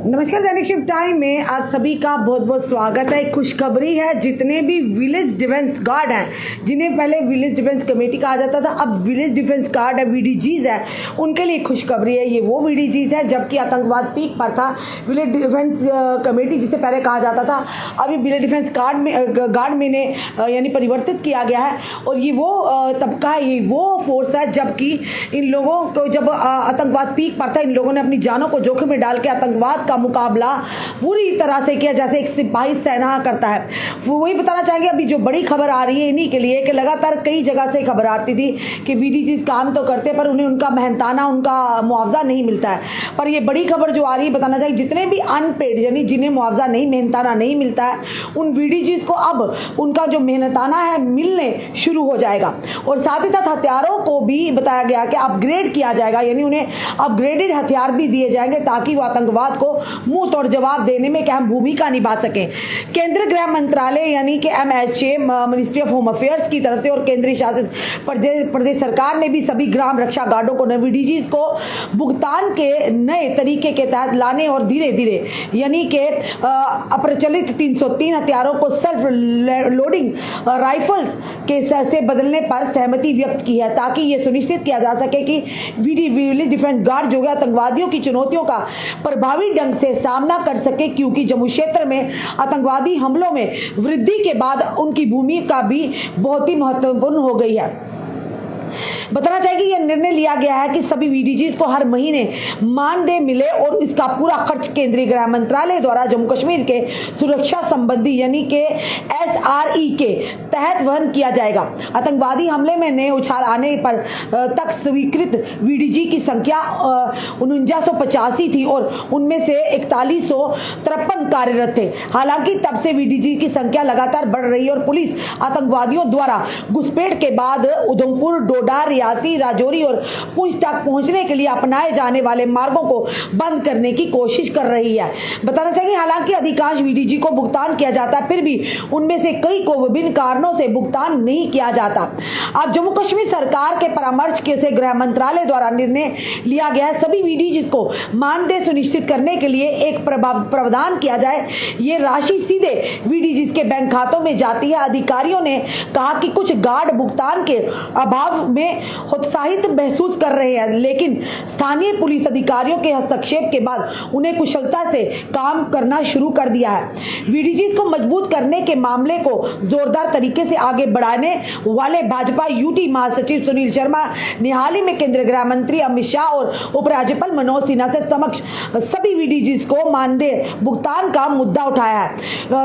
नमस्कार, दैनिक shift time में आप सभी का बहुत बहुत स्वागत है। एक खुशखबरी है, जितने भी विलेज डिफेंस गार्ड हैं, जिन्हें पहले विलेज डिफेंस कमेटी कहा जाता था, अब विलेज डिफेंस गार्ड है, वीडीजीज है, उनके लिए खुशखबरी है। ये वो वीडीजीज है जबकि आतंकवाद पीक पर था। विलेज डिफेंस कमेटी जिसे पहले कहा जाता था, अभी विलेज डिफेंस गार्ड में यानी परिवर्तित किया गया है। और ये वो तबका है, ये वो फोर्स है जबकि इन लोगों को जब आतंकवाद पीक पर था, इन लोगों ने अपनी जानों को जोखिम में डाल के आतंकवाद का मुकाबला पूरी तरह से किया, जैसे एक सिपाही सेना करता है। वही बताना चाहेंगे अभी जो बड़ी खबर आ रही है इन्हीं के लिए कि लगातार कई जगह से खबर आती थी कि वीडीजी काम तो करते पर उन्हें उनका मेहनताना, उनका मुआवजा नहीं मिलता है। पर ये बड़ी खबर जो आ रही है, बताना चाहिए जितने भी अनपेड यानी जिन्हें मुआवजा नहीं, मेहनताना नहीं मिलता है, उन वीडीजी को अब उनका जो मेहनताना है मिलने शुरू हो जाएगा। और साथ ही साथ हथियारों को भी बताया गया कि अपग्रेड किया जाएगा, यानी उन्हें अपग्रेडेड हथियार भी दिए जाएंगे ताकि वो आतंकवाद को मुंह तोड़ जवाब देने में एक अहम भूमिका निभा सकें। केंद्रीय गृह मंत्रालय यानी कि MHA, ministry of home affairs की तरफ से और केंद्रीय शासित प्रदेश सरकार ने भी सभी ग्राम रक्षा गार्डों को, वीडीजीज को भुगतान के नए तरीके के तहत लाने और धीरे धीरे यानी कि अप्रचलित 303 हथियारों को सेल्फ लोडिंग राइफल्स के से बदलने पर सहमति व्यक्त की है, ताकि ये सुनिश्चित किया जा सके कि विलेज डिफेंस गार्ड जो है आतंकवादियों की चुनौतियों का प्रभावी ढंग से सामना कर सके, क्योंकि जम्मू क्षेत्र में आतंकवादी हमलों में वृद्धि के बाद उनकी भूमिका भी बहुत ही महत्वपूर्ण हो गई है। बताना चाहिए यह निर्णय लिया गया है कि सभी वीडीजीज को हर महीने मानदेय मिले और इसका पूरा खर्च केंद्रीय गृह मंत्रालय द्वारा जम्मू कश्मीर के सुरक्षा संबंधी यानी कि SRE के तहत वहन किया जाएगा। आतंकवादी हमले में नए उछाल आने पर तक स्वीकृत वीडीजी की संख्या 4985 थी और उनमें से 4153 कार्यरत थे। हालांकि तब से वीडीजी की संख्या लगातार बढ़ रही है और पुलिस आतंकवादियों द्वारा घुसपैठ के बाद उधमपुर, डोडा, रियासी, राजौरी और पुंछ तक पहुंचने के लिए अपनाए जाने वाले मार्गों को बंद करने की कोशिश कर रही है। बताना चाहिए हालांकि अधिकांश वीडीजी को भुगतान किया जाता है, फिर भी उनमें से कई को विभिन्न कारणों से भुगतान नहीं किया जाता। अब जम्मू कश्मीर सरकार के परामर्श से गृह मंत्रालय द्वारा निर्णय लिया गया है सभी वीडीजी को मानदेय सुनिश्चित करने के लिए एक प्रावधान किया जाए। ये राशि सीधे वीडीजी के बैंक खातों में जाती है। अधिकारियों ने कहा कि कुछ गार्ड भुगतान के अभाव में उत्साहित महसूस कर रहे हैं, लेकिन स्थानीय पुलिस अधिकारियों के हस्तक्षेप के बाद उन्हें कुशलता से काम करना शुरू कर दिया है। वीडीजी को मजबूत करने के मामले को जोरदार तरीके से आगे बढ़ाने वाले भाजपा यूटी महासचिव सुनील शर्मा ने हाल ही में केंद्रीय गृह मंत्री अमित शाह और उपराज्यपाल मनोज सिन्हा से समक्ष सभी वीडीजी को मानदेय भुगतान का मुद्दा उठाया है।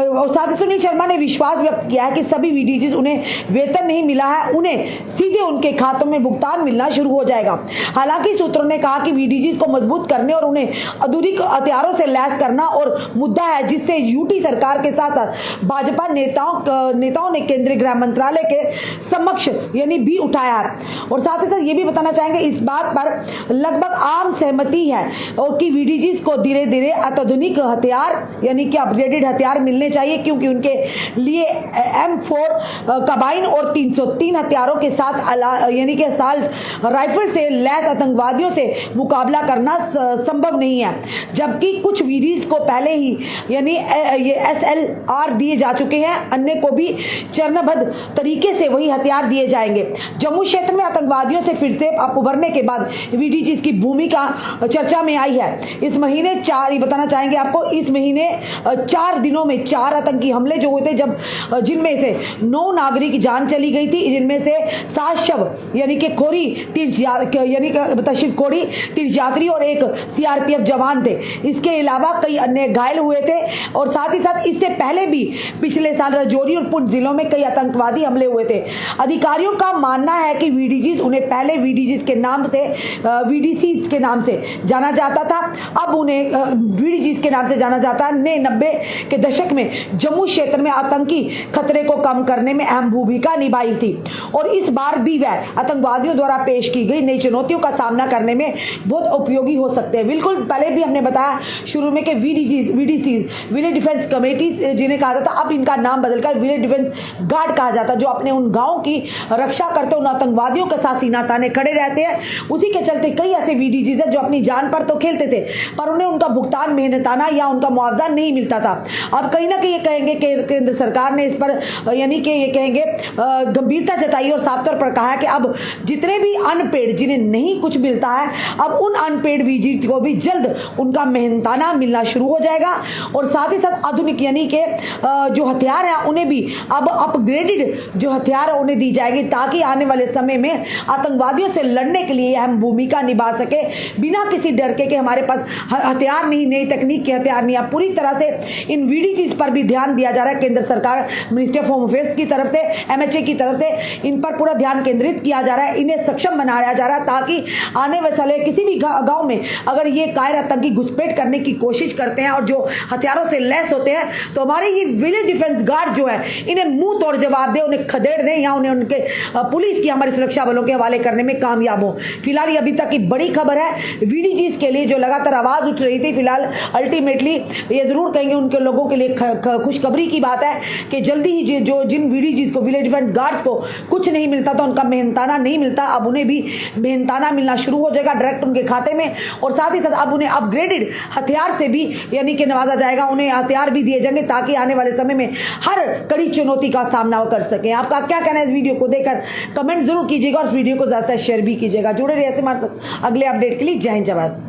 और साथ ही सुनील शर्मा ने विश्वास व्यक्त किया है कि सभी वीडीजी उन्हें वेतन नहीं मिला है, उन्हें सीधे उनके खातों में भुगतान मिलना शुरू हो जाएगा। हालांकि सूत्रों ने कहा कि वीडीजी को मजबूत करने और उन्हें आधुनिक हथियारों से लैस करना और मुद्दा है जिससे यूटी सरकार के साथ साथ भाजपा नेताओं ने केंद्रीय गृह मंत्रालय के समक्ष यानी भी उठाया है। और साथ ही साथ ये भी बताना चाहेंगे इस बात पर लगभग आम सहमति है और कि वीडीजी को धीरे धीरे अत्याधुनिक हथियार यानी कि अपग्रेडेड हथियार मिलने चाहिए, क्योंकि उनके लिए M4 कार्बाइन और 303 हथियारों के साथ यानी कि असॉल्ट राइफल से लैस आतंकवादियों से मुकाबला करना संभव नहीं है। जबकि कुछ वीडीजी को पहले ही यानी ये SLR दिए जा चुके हैं, अन्य को भी चरणबद्ध तरीके से वही हथियार दिए जाएंगे। जम्मू क्षेत्र में आतंकवादियों से फिर से उभरने के बाद वीडीजी की भूमिका चर्चा में आई है। इस महीने बताना चाहेंगे आपको, इस महीने 4 दिनों में 4 आतंकी हमले जो हुए थे, जिनमें से 9 नागरिक जान चली गई थी, जिनमें से 7 शव यानी कि खोरी तशरीफ खोरी तीर्थयात्री और एक CRPF जवान थे। इसके अलावा कई अन्य घायल हुए थे। और साथ ही साथ इससे पहले भी पिछले साल राजौरी और पुंछ जिलों में कई आतंकवादी हमले हुए थे। अधिकारियों का मानना है कि वीडीजी उन्हें पहले वीडीजी के नाम से VDC के नाम से जाना जाता था, अब उन्हें वीडीजी के नाम से जाना जाता है। 90 के दशक में जम्मू क्षेत्र में आतंकी खतरे को कम करने में अहम भूमिका निभाई थी और इस बार भी वह आतंकवादियों द्वारा पेश की गई नई चुनौतियों का सामना करने में बहुत उपयोगी हो सकते हैं। बिल्कुल पहले भी हमने बताया शुरू में कि वीडीसी विलेज डिफेंस कमेटी जिन्हें कहा जाता, अब इनका नाम बदलकर विलेज डिफेंस गार्ड कहा जाता, जो अपने उन गाँव की रक्षा करते, उन आतंकवादियों के साथ सीना ताने खड़े रहते हैं। उसी के चलते कई ऐसे वीडीजीज हैं जो अपनी जान पर तो खेलते थे, पर उन्हें उनका भुगतान मेहनताना या उनका मुआवजा नहीं मिलता था। अब कहीं ना कहीं ये कहेंगे कि केंद्र सरकार ने इस पर यानी कि ये कहेंगे गंभीरता जताई और साफ तौर पर कहा है कि अब जितने भी अनपेड जिन्हें नहीं कुछ मिलता है, अब उन अनपेड वीजी को भी जल्द उनका मेहनताना मिलना शुरू हो जाएगा। और साथ ही साथ आधुनिक यानी कि जो हथियार हैं उन्हें भी अब अपग्रेडेड जो हथियार उन्हें दी जाएगी, ताकि आने वाले समय में आतंकवादियों से लड़ने के लिए हम भूमिका निभा सके बिना किसी डर के कि हमारे पास हथियार नहीं, नई तकनीक के हथियार नहीं। अब पूरी तरह से इन वीडीजीज पर भी ध्यान दिया जा रहा है। केंद्र सरकार मिनिस्ट्री ऑफ होम अफेयर्स की तरफ से, एमएचए की तरफ से इन पर पूरा ध्यान केंद्रित किया जा रहा है, इन्हें सक्षम बनाया जा रहा है, ताकि आने वाले किसी भी गांव में अगर ये कायर आतंकी घुसपैठ करने की कोशिश करते हैं और जो हथियारों से लैस होते हैं, तो हमारे ये विलेज डिफेंस गार्ड जो है इन्हें मुंह तोड़ जवाब दे, उन्हें खदेड़ दें या उन्हें उनके पुलिस की हमारे सुरक्षा बलों के हवाले करने में कामयाब हो। फिलहाल ये अभी तक की बड़ी खबर है वीडीजीज के लिए, जो लगातार आवाज उठ रही थी। फिलहाल अल्टीमेटली ये जरूर कहेंगे उनके लोगों के लिए खुशखबरी की बात है कि जल्दी ही जो जिन वीडीजीज को, विलेज डिफेंस गार्ड को कुछ नहीं मिलता था, उनका मेहनताना नहीं मिलता, अब उन्हें भी मेहनताना मिलना शुरू हो जाएगा डायरेक्ट उनके खाते में। और साथ ही साथ अब उन्हें अपग्रेडेड हथियार से भी यानी कि नवाजा जाएगा, उन्हें हथियार भी दिए जाएंगे ताकि आने वाले समय में हर कड़ी चुनौती का सामना कर सकें। आपका क्या कहना है इस वीडियो को देखकर, कमेंट जरूर कीजिएगा और इस वीडियो को ज्यादा से शेयर भी कीजिएगा। जुड़े रहिए ऐसे हमारे अगले अपडेट के लिए। जय हिंद, जय भारत।